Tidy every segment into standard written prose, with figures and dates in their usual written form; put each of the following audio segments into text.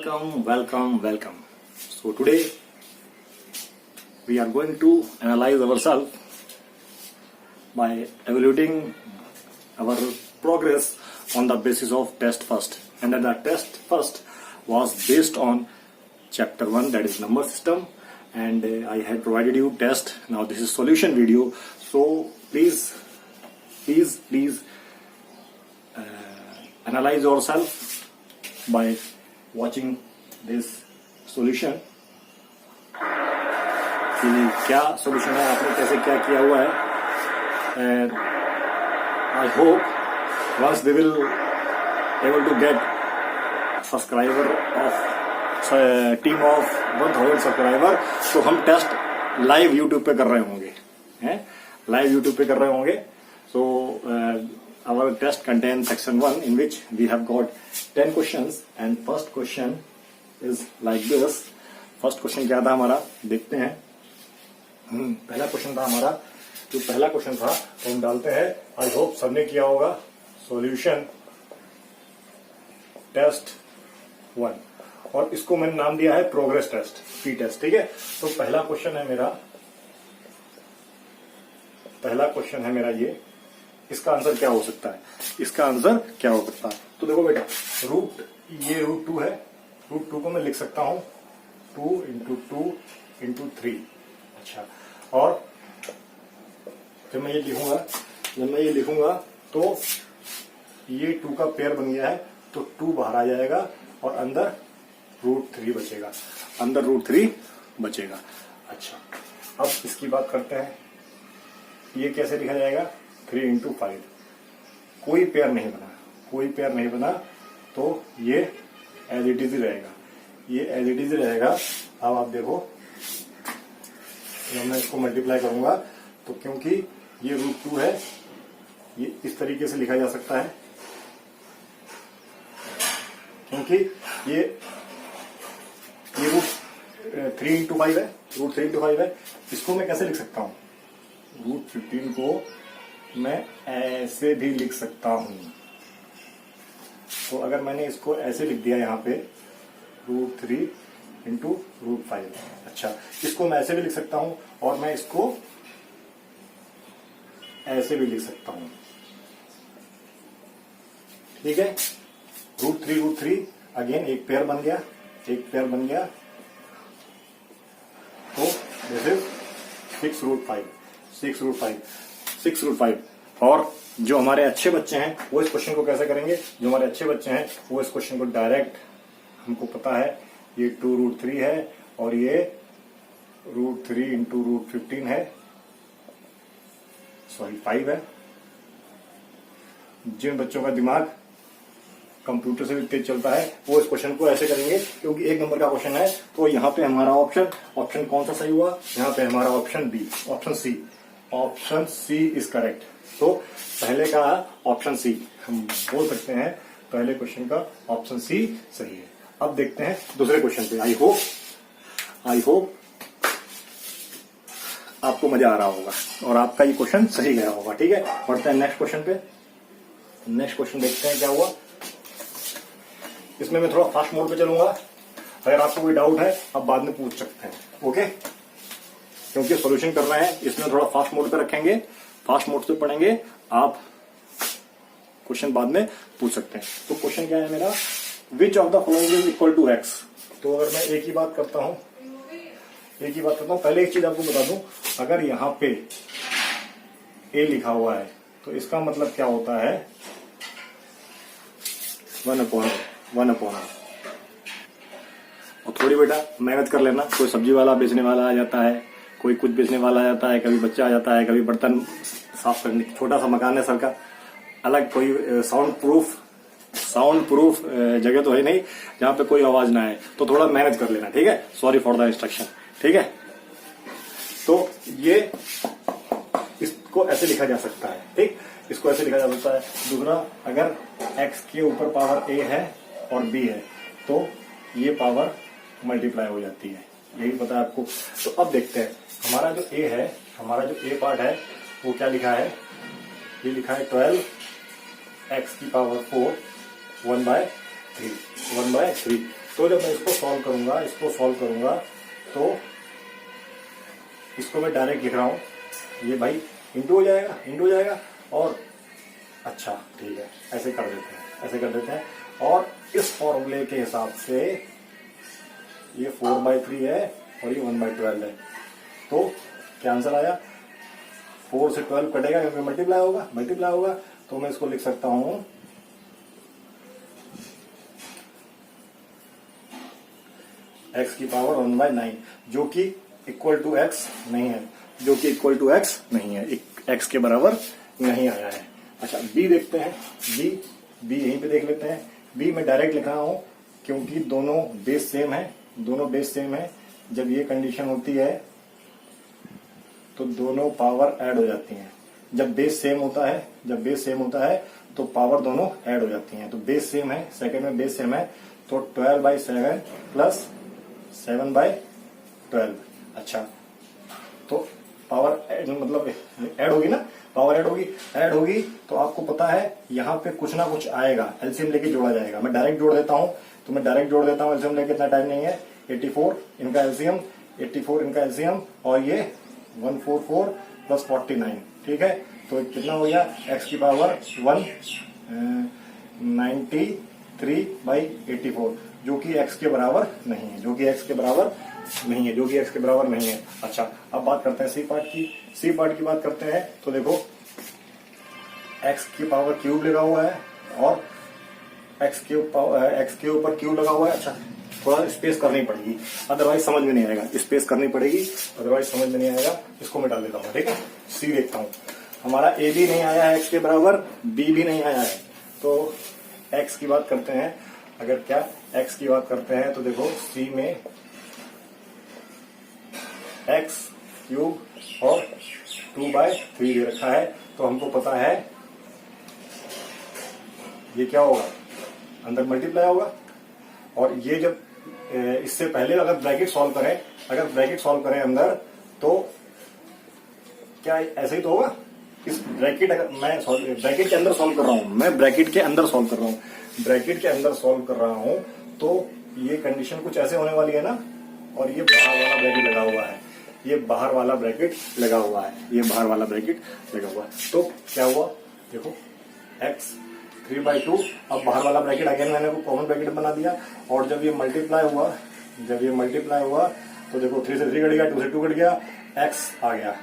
welcome. So today we are going to analyze ourselves by evaluating our progress on the basis of test first. And then the test first was based on chapter 1, that is number system, and I had provided you test. Now this is solution video, so please analyze yourself by watching this solution कि क्या solution है, आपने कैसे क्या किया हुआ है. And I hope once we will able to get subscriber of team of 1000 subscriber, तो हम टेस्ट लाइव यूट्यूब पे कर रहे होंगे, हैं लाइव यूट्यूब पे कर रहे होंगे. So our test contains section 1 in which we have got 10 questions and first question is like this. First question क्या था हमारा, देखते हैं. पहला क्वेश्चन था हमारा, जो पहला क्वेश्चन था तो हम डालते हैं. आई होप सबने किया होगा. सॉल्यूशन टेस्ट 1 और इसको मैंने नाम दिया है प्रोग्रेस टेस्ट, पी टेस्ट. ठीक है, तो पहला क्वेश्चन है मेरा ये. इसका आंसर क्या हो सकता है, इसका आंसर क्या हो सकता है. तो देखो बेटा, रूट 2 है. रूट 2 को मैं लिख सकता हूं 2 इंटू 2 इंटू 3. अच्छा, और जब मैं ये लिखूंगा तो ये 2 का पेयर बन गया है, तो 2 बाहर आ जाएगा और अंदर रूट 3 बचेगा. अच्छा, अब इसकी बात करते हैं. ये कैसे लिखा जाएगा, 3 इंटू 5. कोई पेयर नहीं बना, तो ये एज इट इज रहेगा. अब आप देखो, जब मैं इसको मल्टीप्लाई करूंगा तो क्योंकि ये रूट 2 है, ये इस तरीके से लिखा जा सकता है, क्योंकि ये रूट 3 इंटू 5 है. इसको मैं कैसे लिख सकता हूं, रूट 15 को मैं ऐसे भी लिख सकता हूं. तो अगर मैंने इसको ऐसे लिख दिया यहाँ पे, रूट 3 इंटू रूट 5. अच्छा, इसको मैं ऐसे भी लिख सकता हूं और मैं इसको ऐसे भी लिख सकता हूं. ठीक है, रूट 3 अगेन एक पेयर बन गया. तो दिस इज 6 रूट 5. और जो हमारे अच्छे बच्चे हैं वो इस क्वेश्चन को कैसे करेंगे, वो इस क्वेश्चन को डायरेक्ट, हमको पता है ये 2 रूट 3 है और ये रूट 3 इंटू रूट 15 है, 5 है. जिन बच्चों का दिमाग कंप्यूटर से भी तेज चलता है वो इस क्वेश्चन को ऐसे करेंगे, क्योंकि 1 नंबर का क्वेश्चन है. तो यहाँ पे हमारा ऑप्शन कौन सा सही हुआ, यहाँ पे हमारा ऑप्शन सी इज करेक्ट. तो पहले का ऑप्शन सी, हम बोल सकते हैं पहले क्वेश्चन का ऑप्शन सी सही है. अब देखते हैं दूसरे क्वेश्चन पे. आई होप आपको मजा आ रहा होगा और आपका ये क्वेश्चन सही गया होगा. ठीक है, बढ़ते हैं नेक्स्ट क्वेश्चन पे. नेक्स्ट क्वेश्चन देखते हैं क्या हुआ. इसमें मैं थोड़ा फास्ट मोड पे चलूंगा. अगर आपको कोई डाउट है आप बाद में पूछ सकते हैं. ओके, क्योंकि सॉल्यूशन कर रहे हैं, इसमें थोड़ा फास्ट मोड पे रखेंगे, फास्ट मोड से पढ़ेंगे, आप क्वेश्चन बाद में पूछ सकते हैं. तो क्वेश्चन क्या है मेरा, which of the following is equal to x. तो अगर मैं एक ही बात करता हूं, पहले एक चीज आपको बता दूं, अगर यहाँ पे ए लिखा हुआ है तो इसका मतलब क्या होता है, 1/1. और थोड़ी बेटा मेहनत कर लेना. कोई सब्जी वाला बेचने वाला आ जाता है, कोई कुछ बेचने वाला आ जाता है, कभी बच्चा आ जाता है, कभी बर्तन साफ करने, छोटा सा मकान है सर का, अलग कोई साउंड प्रूफ जगह तो है नहीं जहां पे कोई आवाज ना आए, तो थोड़ा मेहनत कर लेना. ठीक है, सॉरी फॉर द इंस्ट्रक्शन. ठीक है, तो ये इसको ऐसे लिखा जा सकता है. ठीक, इसको ऐसे लिखा जा सकता है. दूसरा, अगर x के ऊपर पावर a है और b है तो ये पावर मल्टीप्लाई हो जाती है. यही पता है आपको. तो अब देखते हैं हमारा जो a पार्ट है वो क्या लिखा है. ये लिखा है 12 x की पावर 4 1/3. तो जब मैं इसको सॉल्व करूंगा तो इसको मैं डायरेक्ट लिख रहा हूं, ये भाई इंटू हो जाएगा और अच्छा ठीक है, ऐसे कर देते हैं और इस फॉर्मूले के हिसाब से ये 4/3 है और ये 1/12 है। तो क्या आंसर आया? 4 से 12 कटेगा क्योंकि मल्टीप्लाई होगा। तो मैं इसको लिख सकता हूं x की पावर 1/9 जो कि इक्वल टू x नहीं है, x के बराबर नहीं आया है। अच्छा b देखते हैं, b यहीं पे देख लेते हैं। b मैं डायरेक्ट लिख रहा हूं क्योंकि दोनों बेस सेम है। जब ये कंडीशन होती है तो दोनों पावर ऐड हो जाती हैं। जब बेस सेम होता है तो पावर दोनों ऐड हो जाती हैं। तो बेस सेम है, सेकंड में बेस सेम है, तो 12/7 प्लस 7/12। अच्छा तो पावर मतलब ऐड होगी ना, पावर ऐड होगी तो आपको पता है यहाँ पे कुछ ना कुछ आएगा, एलसीएम लेके जोड़ा जाएगा। मैं डायरेक्ट जोड़ देता हूँ, एलसीएम लेके इतना टाइम नहीं है। 84 इनका एलसीएम और ये 144 प्लस 49, ठीक है। तो कितना हो गया? x की पावर 193/84 जो कि x के बराबर नहीं है, जो कि x के बराबर नहीं है। अच्छा अब बात करते हैं सी पार्ट की बात करते हैं। तो देखो x की पावर क्यूब लगा हुआ है और x के ऊपर क्यूब लगा हुआ है। अच्छा थोड़ा स्पेस करनी पड़ेगी, अदरवाइज समझ में नहीं आएगा। इसको मैं डाल देता हूँ, ठीक है। सी देखता हूँ, हमारा ए भी नहीं आया है x के बराबर, बी भी नहीं आया है। तो x की बात करते हैं, x की बात करते हैं तो देखो सी में x क्यूब और 2/3 दे रखा है। तो हमको पता है ये क्या होगा, अंदर मल्टीप्लाई होगा। और ये जब इससे पहले अगर ब्रैकेट सॉल्व करें अंदर, तो क्या ऐसे ही तो होगा। इस ब्रैकेट अगर मैं ब्रैकेट के अंदर सॉल्व कर रहा हूं, तो ये कंडीशन कुछ ऐसे होने वाली है ना। और ये बाहर वाला ब्रैकेट लगा हुआ है, तो क्या हुआ देखो x 3/2। अब बाहर वाला ब्रैकेट अगेन मैंने कॉमन ब्रैकेट बना दिया। और जब ये मल्टीप्लाई हुआ तो देखो 3 से 3 कट गया, 2 से 2 कट गया, x आ गया।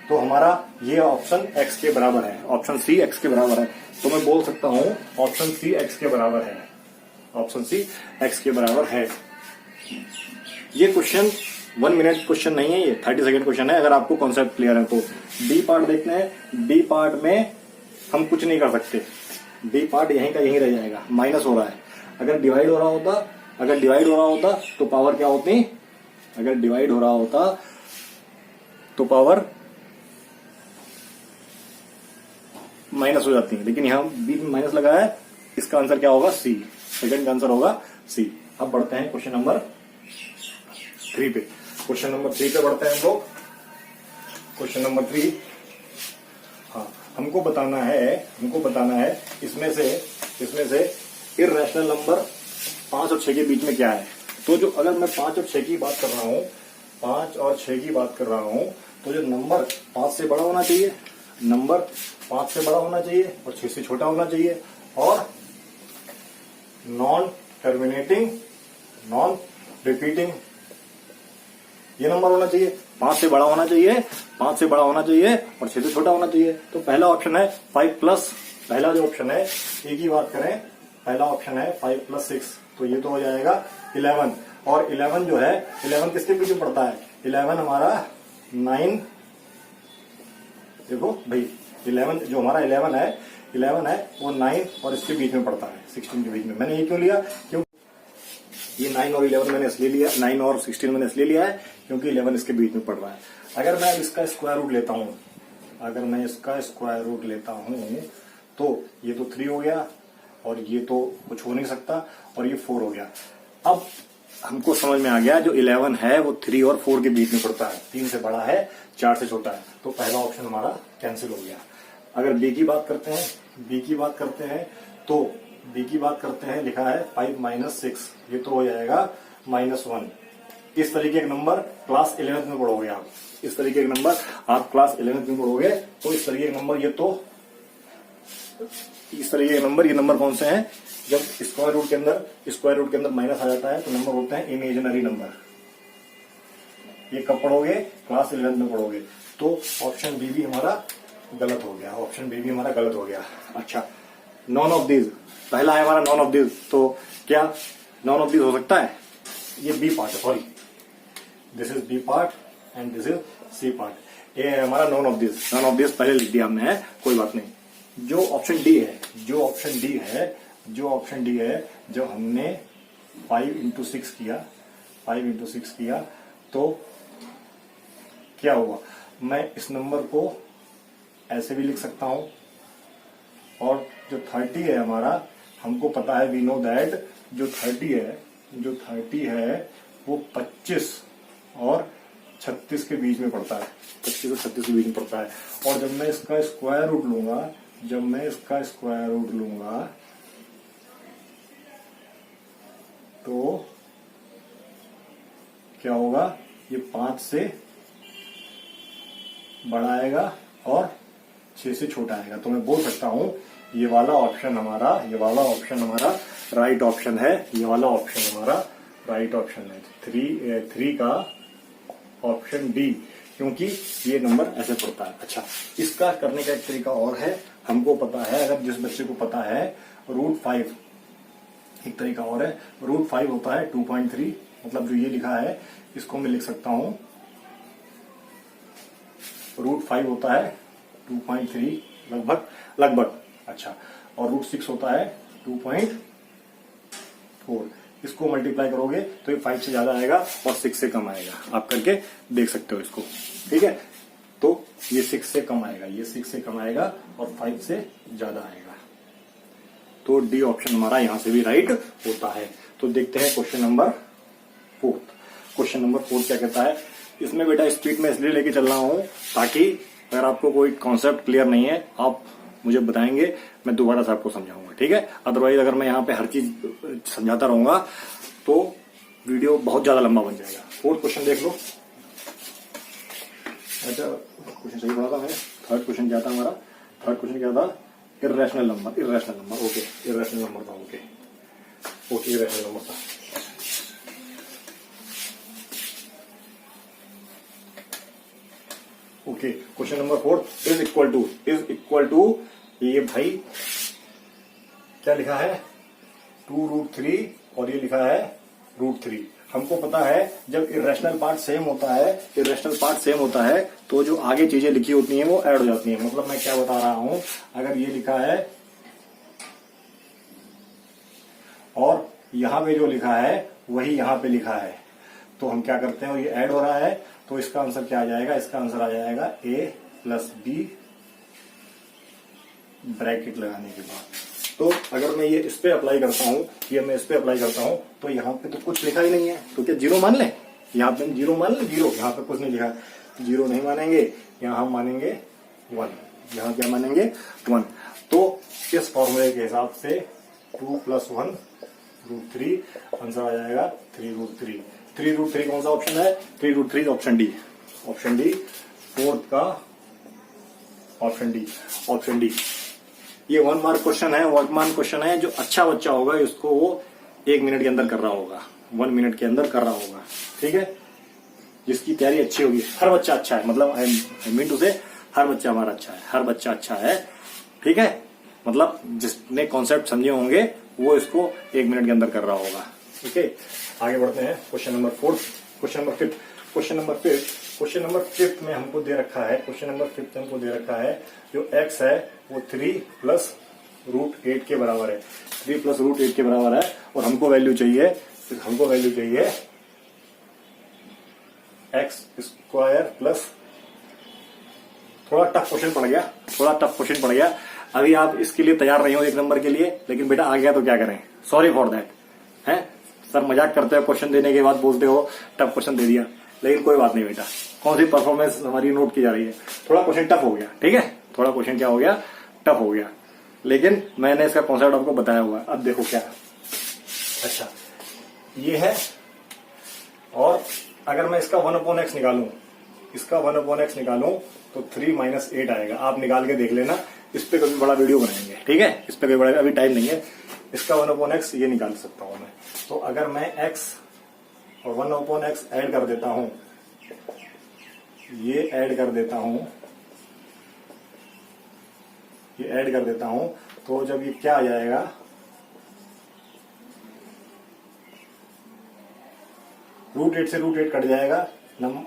तो हमारा ये ऑप्शन x के बराबर है, ऑप्शन सी x के बराबर है। तो मैं बोल सकता हूं ऑप्शन सी x के बराबर है। ये क्वेश्चन 1 मिनट क्वेश्चन नहीं है, ये 30 सेकंड क्वेश्चन है। अगर आपको कॉन्सेप्ट क्लियर है तो डी पार्ट देखते हैं। डी पार्ट में हम कुछ नहीं कर सकते, डी पार्ट यहीं का यहीं रह जाएगा। माइनस हो रहा है, अगर डिवाइड हो रहा होता तो पावर क्या होती, अगर डिवाइड हो रहा होता तो पावर माइनस हो जाती है। लेकिन यहां बी में माइनस लगा है, इसका आंसर क्या होगा? सी। सेकंड का आंसर होगा सी। अब बढ़ते हैं क्वेश्चन नंबर 3 पे। बढ़ते हैं हम लोग। क्वेश्चन नंबर 3, हाँ हमको बताना है इसमें से इर्रेशनल नंबर 5 और 6 के बीच में क्या है। तो जो अगर मैं 5 और 6 की बात कर रहा हूं, तो जो नंबर 5 से बड़ा होना चाहिए, और 6 से छोटा होना चाहिए, और नॉन टर्मिनेटिंग, नॉन रिपीटिंग ये नंबर होना चाहिए। 5 से बड़ा होना चाहिए और 6 से छोटा होना चाहिए। तो पहला ऑप्शन है 5+, पहला जो ऑप्शन है ए की बात करें, पहला ऑप्शन है 5 + 6, तो ये तो हो जाएगा 11। और 11 जो है, 11 किसके बीच में पड़ता है? 11 हमारा 9, देखो भाई 11 जो हमारा 11 है वो 9 और इसके बीच में पड़ता है, 16 के बीच में। मैंने ये क्यों लिया? क्यों ये 9 और 11 मैंने इसलिए लिया, 9 और 16 मैंने इसलिए लिया है क्योंकि 11 इसके बीच में पड़ रहा है। अगर मैं इसका स्क्वायर रूट लेता हूं, तो ये तो 3 हो गया और ये तो कुछ हो नहीं सकता, और ये 4 हो गया। अब हमको समझ में आ गया, जो 11 है वो 3 और 4 के बीच में पड़ता है, 3 से बड़ा है, 4 से छोटा है। तो पहला ऑप्शन हमारा कैंसिल हो गया। अगर बी की बात करते हैं, तो बी की बात करते हैं, लिखा है 5 माइनस 6, ये तो हो जाएगा -1। इस तरीके के नंबर क्लास 11th में पढ़ोगे आप, इस तरीके के नंबर आप क्लास 11th में पढ़ोगे तो इस तरीके के नंबर, ये तो इस तरीके के नंबर, ये नंबर कौन से हैं, जब स्क्वायर रूट के अंदर माइनस आ जाता है तो नंबर होते हैं इमेजिनरी नंबर। ये कब पढ़ोगे, क्लास 11th में पढ़ोगे। तो ऑप्शन बी भी हमारा गलत हो गया, ऑप्शन बी भी हमारा गलत हो गया। अच्छा, नॉन ऑफ दीज, पहला है हमारा नॉन ऑफ दीज, तो क्या नॉन ऑफ दीज हो सकता है, ये बी पार्ट है, sorry this is B part and this is C part. ये है हमारा नॉन ऑफ दिस पहले लिख दिया हमने, है कोई बात नहीं। जो ऑप्शन डी है, जो ऑप्शन डी है, जो हमने 5 इंटू 6 किया तो क्या हुआ, मैं इस नंबर को ऐसे भी लिख सकता हूं, और जो 30 है हमारा, हमको पता है, वी नो दैट जो 30 है वो 25 और 36 के बीच में पड़ता है, 25 और 36 के बीच में पड़ता है। और जब मैं इसका स्क्वायर रूट लूंगा, तो क्या होगा, ये 5 से बड़ा आएगा और 6 से छोटा आएगा। तो मैं बोल सकता हूं ये वाला ऑप्शन हमारा राइट ऑप्शन है, ये वाला ऑप्शन हमारा राइट ऑप्शन है, 3 का ऑप्शन डी, क्योंकि ये नंबर ऐसे पड़ता है। अच्छा, इसका करने का एक तरीका और है, हमको पता है, अगर जिस बच्चे को पता है √5, एक तरीका और है, √5 होता है 2.3, मतलब जो ये लिखा है इसको मैं लिख सकता हूं, √5 होता है 2.3 लगभग। अच्छा, और √6 होता है 2.4, इसको मल्टीप्लाई करोगे तो ये 5 से ज्यादा आएगा और 6 से कम आएगा, आप करके देख सकते हो इसको, ठीक है। तो ये 6 से कम आएगा, और 5 से ज्यादा आएगा, तो डी ऑप्शन हमारा यहां से भी राइट होता है। तो देखते हैं क्वेश्चन नंबर 4। क्वेश्चन नंबर 4 क्या कहता है, इसमें बेटा स्पीड में इसलिए लेके चल रहा हूं ताकि अगर आपको कोई कॉन्सेप्ट क्लियर नहीं है आप मुझे बताएंगे, मैं दोबारा से आपको समझाऊंगा, ठीक है। अदरवाइज अगर मैं यहाँ पे हर चीज समझाता रहूंगा तो वीडियो बहुत ज्यादा लंबा बन जाएगा। 4th क्वेश्चन देख लो। अच्छा, क्वेश्चन सही पढ़ा था मैंने। 3rd क्वेश्चन क्या था हमारा, 3rd क्वेश्चन क्या था, irrational number, okay, irrational number था, ओके, इर्रेशनल नंबर था। Okay, question number 4, is equal to, ये भाई क्या लिखा है, 2√3 और ये लिखा है √3। हमको पता है जब इर्रेशनल पार्ट सेम होता है तो जो आगे चीजें लिखी होती हैं वो ऐड हो जाती हैं। मतलब मैं क्या बता रहा हूं, अगर ये लिखा है और यहां पे जो लिखा है वही यहां पे लिखा है, तो हम क्या करते हैं, और ये ऐड हो रहा है, तो इसका आंसर क्या आ जाएगा, इसका आंसर आ जाएगा a + b ब्रैकेट लगाने के बाद। तो अगर मैं ये इस पे अप्लाई करता हूं, तो यहाँ पे तो कुछ लिखा ही नहीं है, तो क्या जीरो मान लें, यहाँ पे जीरो मान लें, जीरो, यहाँ पे कुछ नहीं लिखा, जीरो नहीं मानेंगे, यहाँ हम मानेंगे 1, यहाँ क्या मानेंगे 1। तो इस फॉर्मूले के हिसाब से 2 + 1 √3, आंसर आ जाएगा 3√3। 3√3 कौन सा ऑप्शन है, 3√3 ऑप्शन डी। 4th का ऑप्शन डी। ये 1 मार्क क्वेश्चन है, जो अच्छा बच्चा होगा इसको वो 1 मिनट के अंदर कर रहा होगा, 1 मिनट के अंदर कर रहा होगा, ठीक है। जिसकी तैयारी अच्छी होगी, हर बच्चा अच्छा है, मतलब आई मीन टू से हर बच्चा हमारा अच्छा है, ठीक है। मतलब जिसने कॉन्सेप्ट समझे होंगे वो इसको 1 मिनट के अंदर कर रहा होगा, ओके। आगे बढ़ते हैं, क्वेश्चन नंबर 4, क्वेश्चन नंबर 5 में हमको दे रखा है, जो x है वो 3 + √8 के बराबर है, 3 + √8 के बराबर है, और हमको वैल्यू चाहिए x² प्लस, थोड़ा टफ क्वेश्चन पड़ गया, अभी आप इसके लिए तैयार नहीं हो 1 नंबर के लिए, लेकिन बेटा आ गया तो क्या करें, सॉरी फॉर दैट, है सर, मजाक करते हो, क्वेश्चन देने के बाद बोलते हो टफ क्वेश्चन दे दिया, लेकिन कोई बात नहीं बेटा, कौन सी परफॉर्मेंस हमारी नोट की जा रही है, थोड़ा क्वेश्चन टफ हो गया, ठीक है, थोड़ा क्वेश्चन क्या हो गया, टफ हो गया। लेकिन मैंने इसका कॉन्सेप्ट आपको बताया हुआ है। अब देखो क्या है। अच्छा, ये है, और अगर मैं इसका 1/x निकालूं, इसका 1/x निकालूं तो 3 - 8 आएगा। आप निकाल के देख लेना, इस पे कभी बड़ा वीडियो बनाएंगे, ठीक है। इस पे कभी बड़ा, अभी टाइम नहीं है। इसका 1/x ये निकाल सकता हूं मैं। तो अगर मैं x और 1/x ऐड कर देता हूं, ये ऐड कर देता हूं, ये ऐड कर देता हूं, तो जब ये क्या आ जाएगा, √8 से √8 कट जाएगा,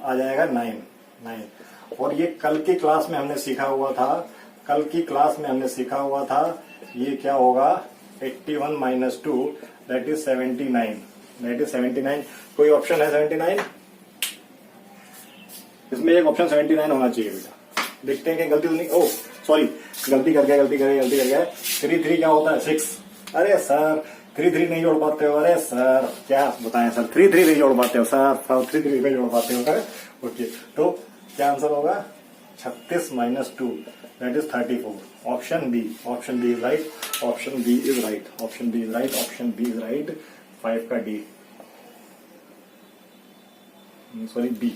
आ जाएगा 9। और ये कल की क्लास में हमने सीखा हुआ था, कल की क्लास में हमने सीखा हुआ था, ये क्या होगा, 81 - 2 दैट इज 79, दैट इज 79। कोई ऑप्शन है 79? इसमें एक ऑप्शन 79 होना चाहिए बेटा। देखते हैं कि गलती तो नहीं, ओह सॉरी, गलती कर गया। 3 क्या होता है, 6। अरे सर 3 नहीं जोड़ पाते हो, अरे सर क्या बताएं सर, 3 नहीं जोड़ पाते हो सर, 3 नहीं जोड़ पाते हो। ओके, तो क्या आंसर होगा, 36 - 2 that is 34। Option B is right, option B is right, option B is right, option B is right. 5 का डी, सॉरी बी,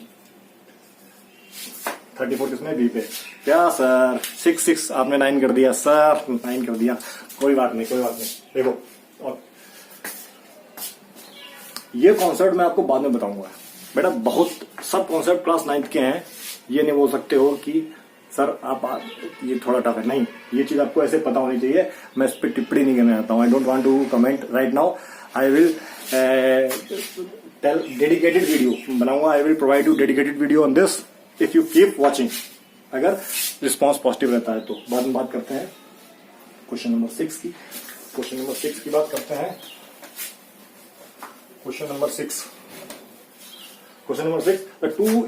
34 किसमें, बी पे। क्या सर 6 आपने 9 कर दिया सर, 9 कर दिया, कोई बात नहीं। देखो, और ये कॉन्सेप्ट मैं आपको बाद में बताऊंगा बेटा। बहुत सब कॉन्सेप्ट क्लास 9th के हैं, ये नहीं बोल सकते हो कि सर आप ये थोड़ा टफ है, नहीं, ये चीज आपको ऐसे पता होनी चाहिए। मैं इस पर टिप्पणी नहीं करने आता हूँ, I don't want to comment right now. I will tell dedicated video बनाऊंगा, I will provide you dedicated video on this if you keep watching. अगर रिस्पॉन्स पॉजिटिव रहता है तो बाद में बात करते हैं क्वेश्चन नंबर 6 की। क्वेश्चन नंबर 6 की बात करते हैं। Question number 6, the two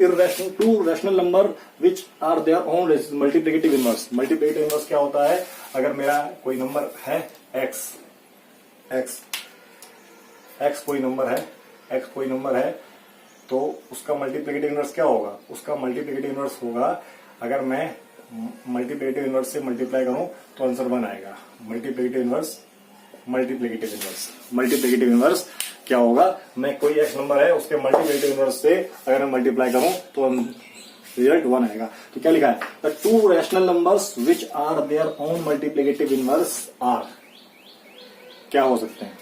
rational number which are their own multiplicative inverse। multiplicative inverse क्या होता है, अगर मेरा कोई नंबर है x कोई नंबर है, तो उसका मल्टीप्लिकेटिव इनवर्स क्या होगा, उसका मल्टीप्लिकेटिव इनवर्स होगा, अगर मैं मल्टीप्लिकेटिव इनवर्स से मल्टीप्लाई करूं तो आंसर 1 आएगा। मल्टीप्लिकेटिव इनवर्स क्या होगा, मैं कोई x नंबर है उसके मल्टीप्लिकेटिव इनवर्स से अगर मैं मल्टीप्लाई करूं तो रिजल्ट 1 आएगा। तो क्या लिखा है, the 2 rational numbers which are their own multiplicative inverse are, क्या हो सकते हैं,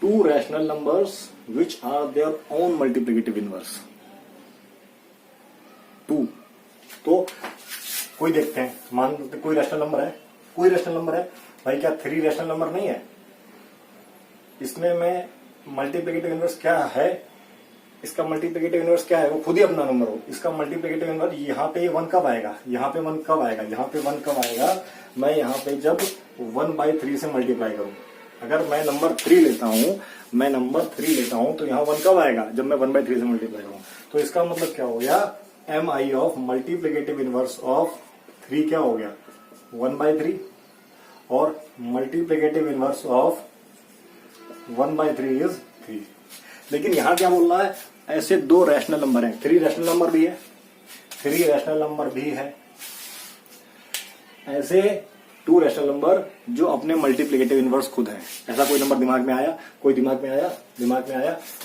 2 rational numbers which are their own multiplicative inverse 2। तो कोई देखते हैं, मान कोई रैशनल नंबर है भाई, क्या 3 रैशनल नंबर नहीं है, इसमें मैं मल्टीप्लिकेटिव इनवर्स क्या है, इसका मल्टीप्लिकेटिव इनवर्स क्या है, वो खुद ही अपना नंबर हो। इसका मल्टीप्लिकेटिव इनवर्स यहाँ पे 1 कब आएगा, यहाँ पे 1 कब आएगा, मैं यहाँ पे जब 1/3 से मल्टीप्लाई करूं। अगर मैं नंबर 3 लेता हूं तो यहाँ 1 कब आएगा, जब मैं 1/3 से मल्टीप्लाई करूं। तो इसका मतलब क्या हो गया, mi of multiplicative inverse of 3 क्या हो गया, 1/3, और मल्टीप्लिकेटिव इनवर्स ऑफ 1/3 इज 3। लेकिन यहां क्या बोल रहा है, ऐसे 2 रैशनल नंबर हैं, 3 रैशनल नंबर भी है, ऐसे 2 रैशनल नंबर जो अपने मल्टीप्लिकेटिव इनवर्स खुद है। ऐसा कोई नंबर दिमाग में आया,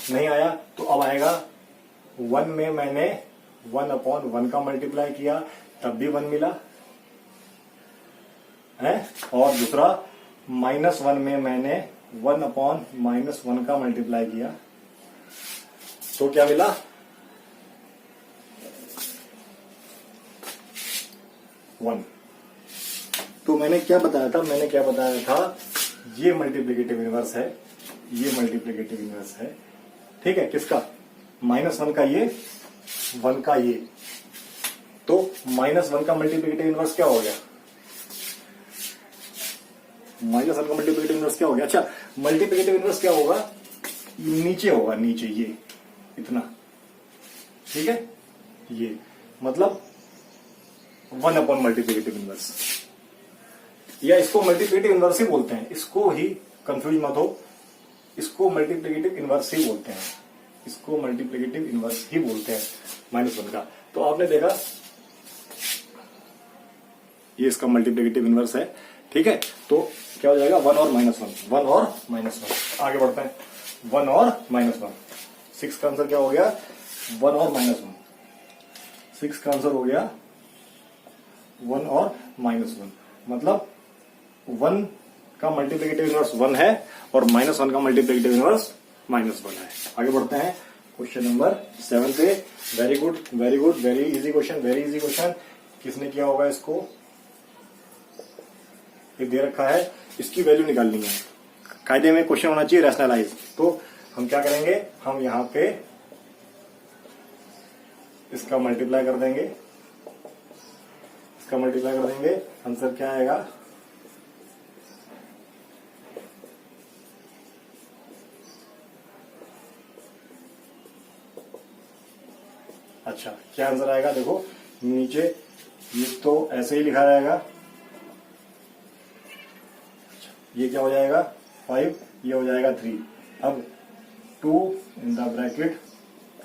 नहीं आया, तो अब आएगा 1 में मैंने 1/1 का मल्टीप्लाई किया तब भी 1 मिला है, और दूसरा -1 में मैंने 1/-1 का मल्टीप्लाई किया तो क्या मिला, 1। तो मैंने क्या बताया था, ये मल्टीप्लिकेटिव इनवर्स है, ठीक है, किसका, -1 का ये, 1 का ये। तो -1 का मल्टीप्लिकेटिव इनवर्स क्या हो गया, -1 का मल्टीप्लिकेटिव इनवर्स क्या हो गया, अच्छा मल्टीप्लिकेटिव इनवर्स क्या होगा, नीचे होगा, नीचे ये इतना, ठीक है, ये मतलब 1 मल्टीप्लिकेटिव इनवर्स, या इसको मल्टीप्लिकेटिव इनवर्स ही बोलते हैं, इसको ही कंफ्यूज मत हो, इसको मल्टीप्लिकेटिव इनवर्स ही बोलते हैं, -1 का। तो आपने देखा ये इसका मल्टीप्लिकेटिव इनवर्स है। ठीक है, तो क्या हो जाएगा 1 और -1, 1 और -1। आगे बढ़ते हैं, 1 और -1। 6 का आंसर क्या हो गया 1 और -1। 6 का आंसर हो गया 1 और -1, मतलब 1 का मल्टीप्लिकेटिव इनवर्स 1 है और -1 का मल्टीप्लिकेटिव इनवर्स -1 है। आगे बढ़ते हैं क्वेश्चन नंबर 7 पे। Very good, very good, very easy question, very easy question. किसने किया होगा इसको, ये दे रखा है, इसकी वैल्यू निकालनी है। कायदे में क्वेश्चन होना चाहिए रैशनलाइज। तो हम क्या करेंगे, हम यहां पे इसका मल्टीप्लाई कर देंगे, इसका मल्टीप्लाई कर देंगे, आंसर क्या आएगा, अच्छा क्या आंसर आएगा, देखो नीचे ये तो ऐसे ही लिखा जाएगा। ये क्या हो जाएगा 5, ये हो जाएगा 3। अब 2 इन द ब्रैकेट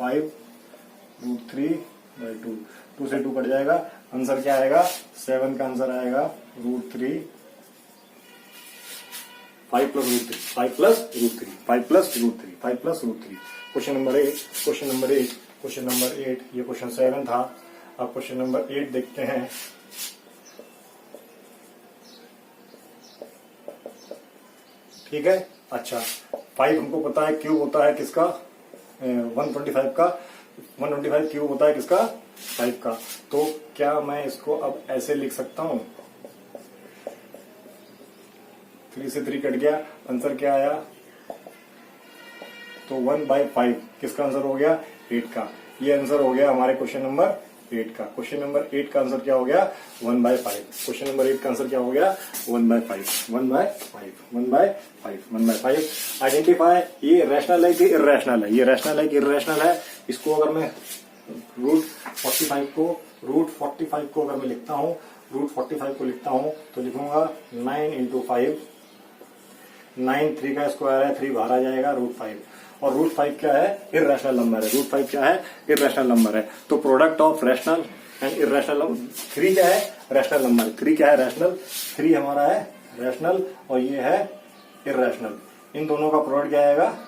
5√3/2, 2 से 2 कट जाएगा। आंसर क्या आएगा, 7 का आंसर आएगा √3, 5 + √3, 5 + √3, 5 + √3, 5 + √3। Question number 8, question number 8, question number 8, ये क्वेश्चन 7 था। अब क्वेश्चन नंबर 8 देखते हैं। ठीक है, अच्छा 5 हमको पता है क्यूब होता है किसका, 125 का, 125 क्यूब होता है किसका, 5 का। तो क्या मैं इसको अब ऐसे लिख सकता हूं, 3 से 3 कट गया, आंसर क्या आया, तो 1/5 किसका आंसर हो गया, 8 का। ये आंसर हो गया हमारे क्वेश्चन नंबर 8 का। क्वेश्चन नंबर 8 का आंसर क्या हो गया 1/5। क्वेश्चन नंबर 8 का आंसर क्या हो गया 1/5, 1/5, 1/5, 1/5। आइडेंटिफाई, ये रैशनल है कि इर्रेशनल है, ये रैशनल है कि इर्रेशनल है। इसको अगर मैं √45 को अगर मैं लिखता हूं, √45 को लिखता हूं तो लिखूंगा 9 × 5, 9 3 का स्क्वायर है, 3 बाहर आ जाएगा √5। और √5 क्या है, इर्रेशनल नंबर है। √5 क्या है, इर्रेशनल नंबर है। तो product of rational and irrational number, 3 क्या है, रैशनल नंबर, 3 क्या है, रैशनल, 3 हमारा है रैशनल और ये है इर्रेशनल। इन दोनों का प्रोडक्ट क्या आएगा,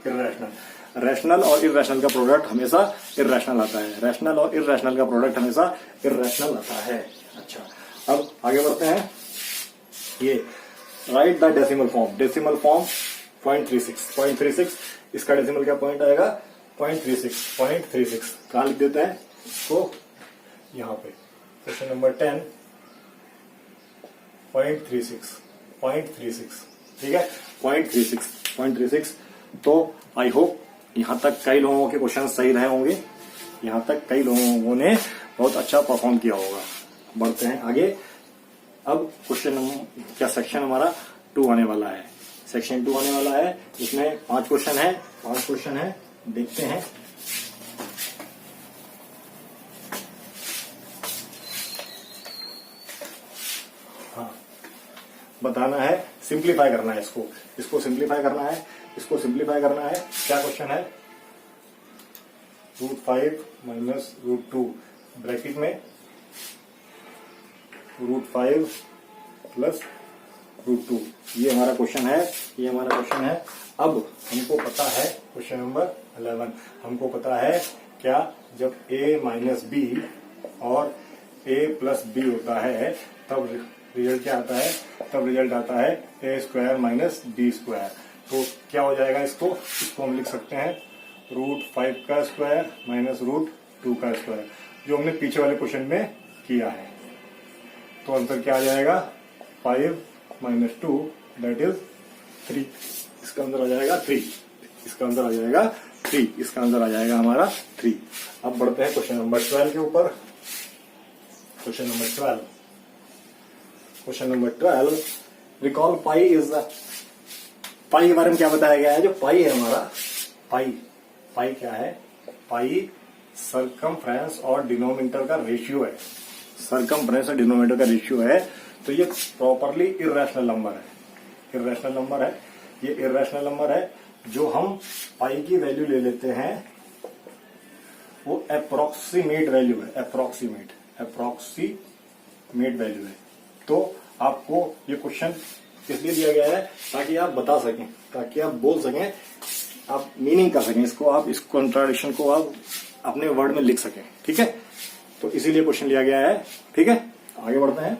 इर्रेशनल। रैशनल और इर्रेशनल का प्रोडक्ट हमेशा इर्रेशनल आता है, रैशनल और इर्रेशनल का प्रोडक्ट हमेशा इर्रेशनल आता है। अच्छा, अब आगे बढ़ते हैं। ये right the decimal form, decimal form 0.36, इसका डेसिमल क्या पॉइंट आएगा 0.36। कहां लिख देते हैं इसको, यहां पे क्वेश्चन नंबर 10, 0.36, ठीक है 0.36। तो आई होप यहां तक कई लोगों के क्वेश्चन सही रहे होंगे, यहां तक कई लोगों ने बहुत अच्छा परफॉर्म किया होगा। बढ़ते हैं आगे। अब क्वेश्चन क्या सेक्शन हमारा 2 आने वाला है, सेक्शन 2 आने वाला है। इसमें 5 क्वेश्चन है, 5 क्वेश्चन है, देखते हैं। हाँ, बताना है, सिंप्लीफाई करना है इसको सिंप्लीफाई करना है, इसको सिंप्लीफाई करना है। क्या क्वेश्चन है, √5 - √2 ब्रैकेट में √5 + √2, ये हमारा क्वेश्चन है, ये हमारा क्वेश्चन है। अब हमको पता है क्वेश्चन नंबर 11, हमको पता है क्या, जब a - b और a + b होता है तब रिजल्ट क्या आता है, तब रिजल्ट आता है a² - b²। तो क्या हो जाएगा, इसको हम लिख सकते हैं √5 का स्क्वायर -√2 का स्क्वायर, जो हमने पीछे वाले क्वेश्चन में किया है। तो आंसर क्या आ जाएगा 5 - 2 दैट इज 3। इसका आंसर आ जाएगा 3, इसका आंसर आ जाएगा 3, इसका आंसर आ जाएगा हमारा 3। अब बढ़ते हैं क्वेश्चन नंबर 12 के ऊपर। Question number 12, recall pi is the, pi के बारे में क्या बताया गया है, जो पाई है हमारा, पाई क्या है, पाई सरकमफ्रेंस और डिनोमिनेटर का रेशियो है, सरकमफ्रेंस और डिनोमिनेटर का रेशियो है। तो ये प्रॉपरली इर्रेशनल नंबर है, इर्रेशनल नंबर है, ये इर्रेशनल नंबर है। जो हम पाई की वैल्यू ले लेते हैं वो अप्रोक्सीमेट वैल्यू है, अप्रोक्सीमेट मेड वैल्यू है। तो आपको ये क्वेश्चन इसलिए दिया गया है ताकि आप बता सकें, ताकि आप बोल सकें, आप मीनिंग कर सकें इसको, आप इस कॉन्ट्राडिक्शन को आप अपने वर्ड में लिख सकें। ठीक है, तो इसीलिए क्वेश्चन लिया गया है। ठीक है, आगे बढ़ते हैं।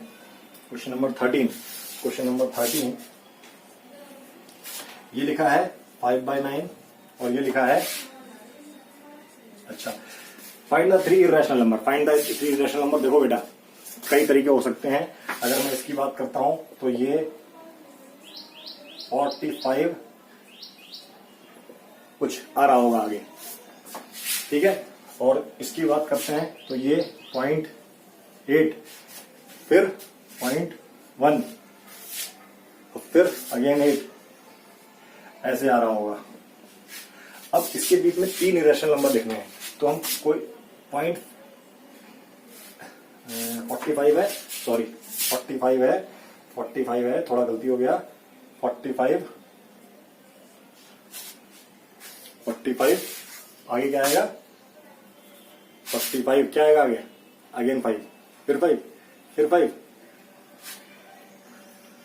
Question number 13। क्वेश्चन नंबर 13 ये लिखा है 5/9 और ये लिखा है, अच्छा, find the 3 irrational number. Find the 3 irrational number. देखो बेटा, कई तरीके हो सकते हैं। अगर मैं इसकी बात करता हूं तो ये 45 कुछ आ रहा होगा आगे। ठीक है, और इसकी बात करते हैं तो ये 0.8, फिर 0.1 और फिर अगेन 8 ऐसे आ रहा होगा। अब इसके बीच में 3 इरेशनल नंबर लिखने हैं, तो हम कोई 45 है, सॉरी 45 है, 45 है, थोड़ा गलती हो गया, 45 आगे क्या आएगा, 45 क्या आएगा आगे, अगेन 5, फिर 5, फिर 5,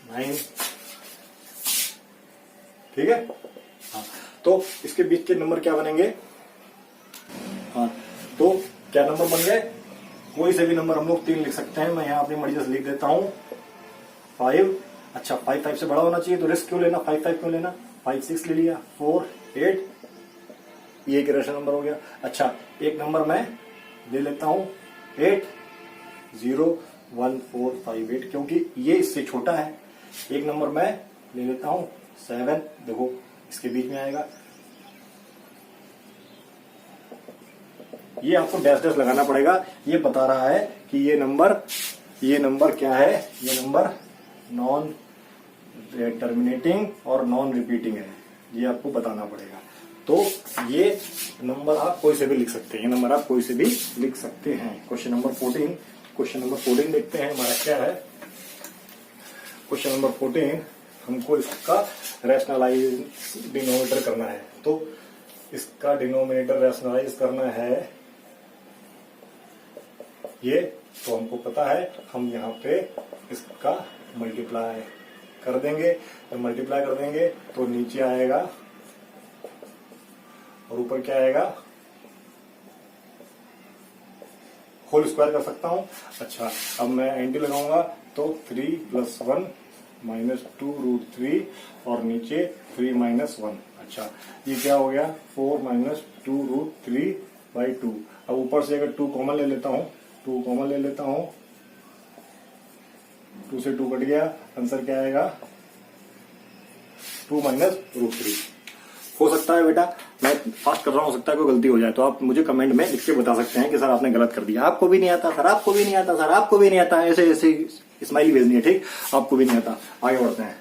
9। ठीक है, हाँ, तो इसके बीच के नंबर क्या बनेंगे, हाँ, तो क्या नंबर बन गए, कोई से भी नंबर हम लोग 3 लिख सकते हैं। मैं यहाँ अपनी मर्जी से लिख देता हूं 5। अच्छा, 5 से बड़ा होना चाहिए तो रिस्क क्यों लेना, 5 क्यों लेना, 5 6 ले लिया, 4 8, ये एक इरेशनल नंबर हो गया। अच्छा, एक नंबर मैं ले लेता हूं 8 0 1 4 5 8, क्योंकि ये इससे छोटा है। एक नंबर मैं ले लेता हूं 7, देखो इसके बीच में आएगा। ये आपको डैश डैश लगाना पड़ेगा, ये बता रहा है कि ये नंबर क्या है, ये नंबर नॉन टर्मिनेटिंग और नॉन रिपीटिंग है, ये आपको बताना पड़ेगा। तो ये नंबर आप कोई से भी लिख सकते हैं, ये नंबर आप कोई से भी लिख सकते हैं। क्वेश्चन नंबर 14, क्वेश्चन नंबर 14 देखते हैं हमारा क्या है। क्वेश्चन नंबर 14, हमको इसका रैशनलाइज डिनोमिनेटर करना है। तो इसका डिनोमिनेटर रैशनलाइज करना है ये, तो हमको पता है, हम यहाँ पे इसका मल्टीप्लाई कर देंगे। जब मल्टीप्लाई कर देंगे तो नीचे आएगा और ऊपर क्या आएगा, होल स्क्वायर कर सकता हूं। अच्छा, अब मैं एंटी लगाऊंगा तो 3 + 1 - 2 √3 और नीचे 3 - 1। अच्छा, ये क्या हो गया, 4 - 2 √3/2। अब ऊपर से अगर 2 कॉमन ले लेता हूं, 2 कॉमन ले लेता हूं, 2 से 2 कट गया, आंसर क्या आएगा, 2 - √3। हो सकता है बेटा मैं फास्ट कर रहा हूं, हो सकता है कोई गलती हो जाए, तो आप मुझे कमेंट में लिख के बता सकते हैं कि सर आपने गलत कर दिया, आपको भी नहीं आता सर, आपको भी नहीं आता सर, आपको भी नहीं आता, ऐसे ऐसे स्माइली भेजनी है। ठीक, आपको भी नहीं आता। आगे बढ़ते हैं।